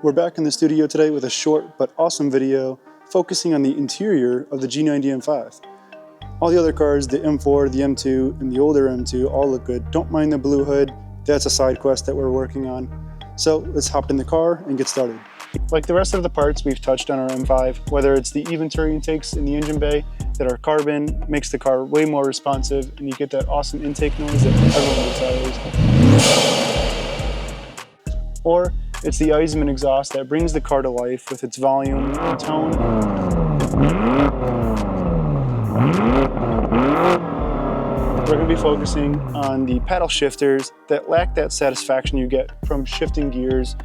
We're back in the studio today with a short but awesome video focusing on the interior of the G90 M5. All the other cars, the M4, the M2, and the older M2 all look good. Don't mind the blue hood, that's a side quest that we're working on. So let's hop in the car and get started. Like the rest of the parts we've touched on our M5, whether it's the e-venturi intakes in the engine bay that are carbon, makes the car way more responsive, and you get that awesome intake noise that everyone desires. Or it's the Eisman exhaust that brings the car to life with its volume and tone. We're going to be focusing on the paddle shifters that lack that satisfaction you get from shifting gears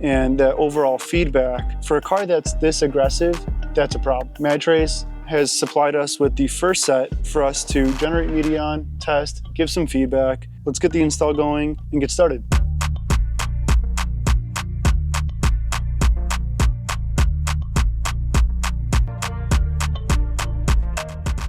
and that overall feedback. For a car that's this aggressive, that's a problem. Madtrace has supplied us with the first set for us to generate media on, test, give some feedback. Let's get the install going and get started.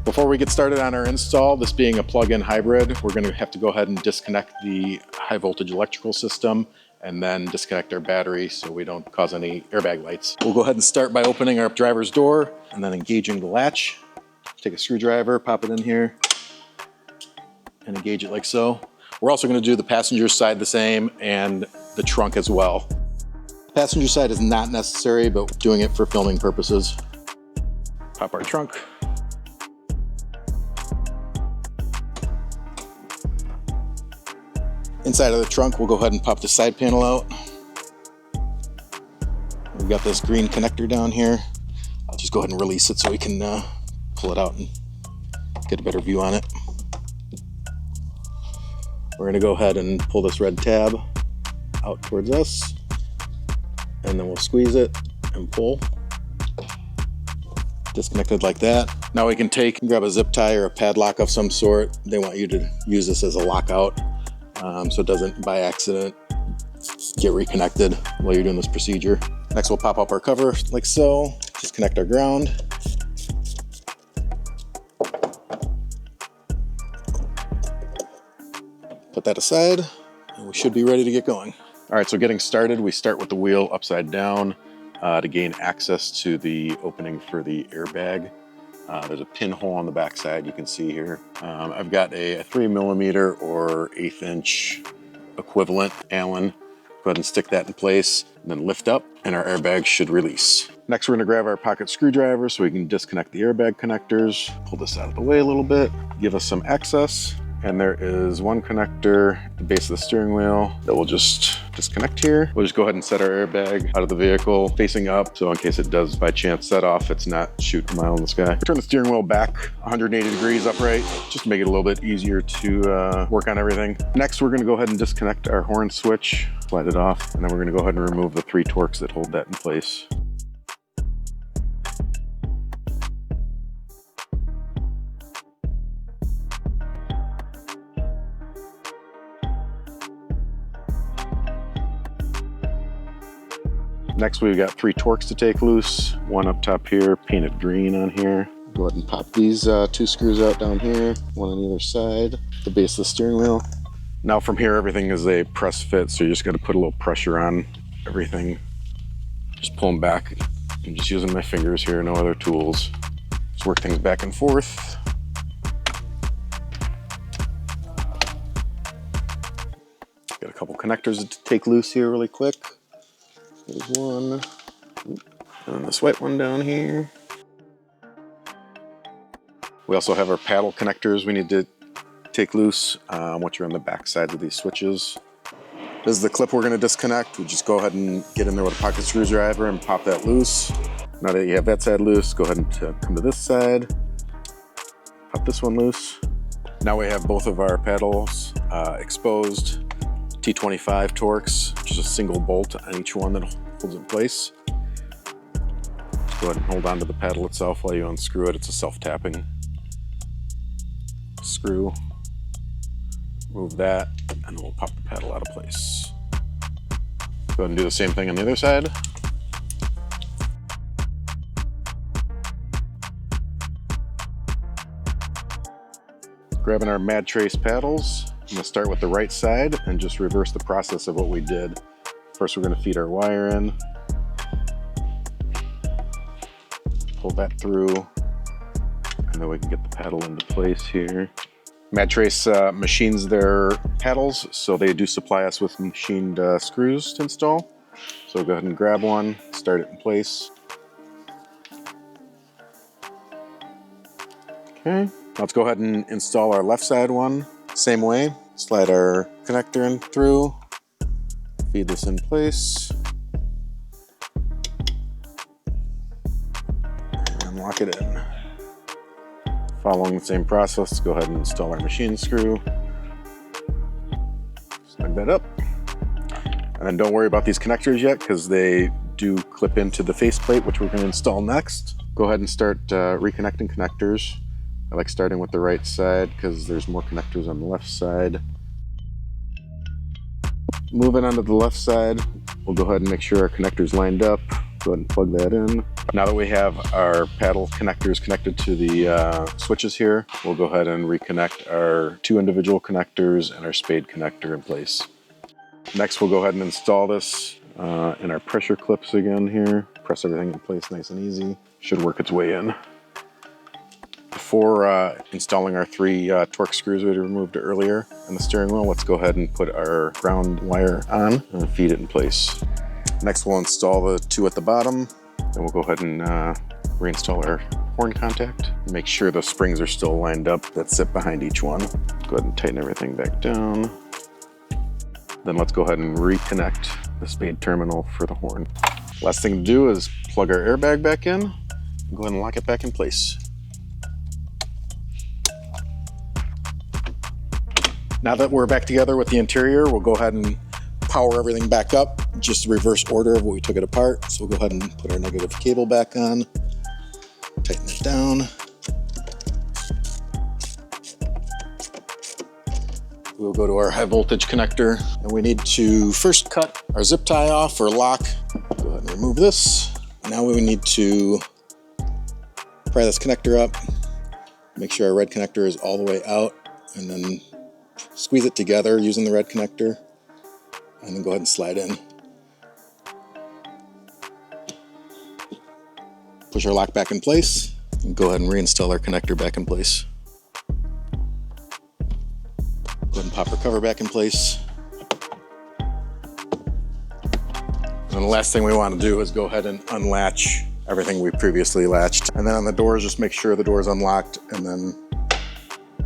Before we get started on our install, this being a plug-in hybrid, we're going to have to go ahead and disconnect the high voltage electrical system and then disconnect our battery so we don't cause any airbag lights. We'll go ahead and start by opening our driver's door and then engaging the latch. Take a screwdriver, pop it in here, and engage it like so. We're also going to do the passenger side the same and the trunk as well. Passenger side is not necessary, but doing it for filming purposes. Pop our trunk. Inside of the trunk, we'll go ahead and pop the side panel out. We've got this green connector down here. I'll just go ahead and release it so we can pull it out and get a better view on it. We're going to go ahead and pull this red tab out towards us, and then we'll squeeze it and pull. Disconnected like that. Now we can take and grab a zip tie or a padlock of some sort. They want you to use this as a lockout. So it doesn't by accident get reconnected while you're doing this procedure. Next we'll pop up our cover like so, disconnect our ground. Put that aside and we should be ready to get going. All right, so getting started, we start with the wheel upside down to gain access to the opening for the airbag. There's a pinhole on the back side you can see here. I've got a 3mm or 1/8 inch equivalent Allen. Go ahead and stick that in place and then lift up and our airbag should release. Next we're going to grab our pocket screwdriver so we can disconnect the airbag connectors. Pull this out of the way a little bit, give us some access. And there is one connector at the base of the steering wheel that we'll just disconnect here. We'll just go ahead and set our airbag out of the vehicle facing up, so in case it does by chance set off, it's not shooting a mile in the sky. Turn the steering wheel back 180 degrees upright, just to make it a little bit easier to work on everything. Next, we're gonna go ahead and disconnect our horn switch, slide it off, and then we're gonna go ahead and remove the 3 Torx that hold that in place. Next we've got 3 Torx to take loose, one up top here, painted green on here. Go ahead and pop these 2 screws out down here, one on either side, the base of the steering wheel. Now from here everything is a press fit, so you're just going to put a little pressure on everything. Just pull them back. I'm just using my fingers here, no other tools. Just work things back and forth. Got a couple connectors to take loose here really quick. There's one, and this white one down here. We also have our paddle connectors we need to take loose, which are on the back sides of these switches. This is the clip we're going to disconnect. We just go ahead and get in there with a pocket screwdriver and pop that loose. Now that you have that side loose, go ahead and come to this side, pop this one loose. Now we have both of our paddles exposed. T25 Torx, which is a single bolt on each one that holds it in place. Just go ahead and hold on to the paddle itself while you unscrew it. It's a self-tapping screw. Remove that, and then we'll pop the paddle out of place. Go ahead and do the same thing on the other side. Grabbing our Madtrace paddles. I'm gonna start with the right side and just reverse the process of what we did. First, we're gonna feed our wire in, pull that through, and then we can get the paddle into place here. Madtrace machines their paddles, so they do supply us with machined screws to install. So go ahead and grab one, start it in place. Okay, let's go ahead and install our left side one. Same way, slide our connector in through, feed this in place, and lock it in. Following the same process, let's go ahead and install our machine screw. Snug that up. And then don't worry about these connectors yet, because they do clip into the faceplate, which we're going to install next. Go ahead and start reconnecting connectors. I like starting with the right side because there's more connectors on the left side. Moving on to the left side, we'll go ahead and make sure our connector's lined up. Go ahead and plug that in. Now that we have our paddle connectors connected to the switches here, we'll go ahead and reconnect our 2 individual connectors and our spade connector in place. Next, we'll go ahead and install this in our pressure clips again here. Press everything in place nice and easy. Should work its way in. Before installing our 3 torque screws we removed earlier in the steering wheel, let's go ahead and put our ground wire on and feed it in place. Next, we'll install the 2 at the bottom. Then we'll go ahead and reinstall our horn contact. Make sure the springs are still lined up that sit behind each one. Go ahead and tighten everything back down. Then let's go ahead and reconnect the spade terminal for the horn. Last thing to do is plug our airbag back in. Go ahead and lock it back in place. Now that we're back together with the interior, we'll go ahead and power everything back up, just the reverse order of what we took it apart. So we'll go ahead and put our negative cable back on, tighten it down. We'll go to our high voltage connector, and we need to first cut our zip tie off or lock. Go ahead and remove this. Now we need to pry this connector up, make sure our red connector is all the way out, and then squeeze it together using the red connector, and then go ahead and slide in. Push our lock back in place, and go ahead and reinstall our connector back in place. Go ahead and pop our cover back in place. And then the last thing we want to do is go ahead and unlatch everything we previously latched. And then on the doors, just make sure the door is unlocked, and then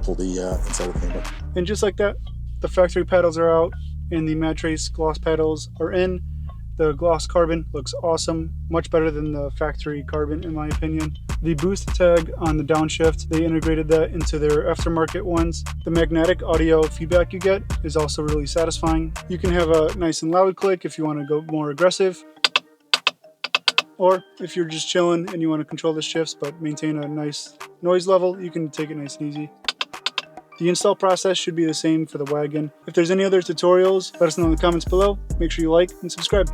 pull the inside of the handle. And just like that, the factory paddles are out and the Madtrace gloss paddles are in. The gloss carbon looks awesome, much better than the factory carbon in my opinion. The boost tag on the downshift, they integrated that into their aftermarket ones. The magnetic audio feedback you get is also really satisfying. You can have a nice and loud click if you want to go more aggressive, or if you're just chilling and you want to control the shifts but maintain a nice noise level, you can take it nice and easy. The install process should be the same for the wagon. If there's any other tutorials, let us know in the comments below. Make sure you like and subscribe.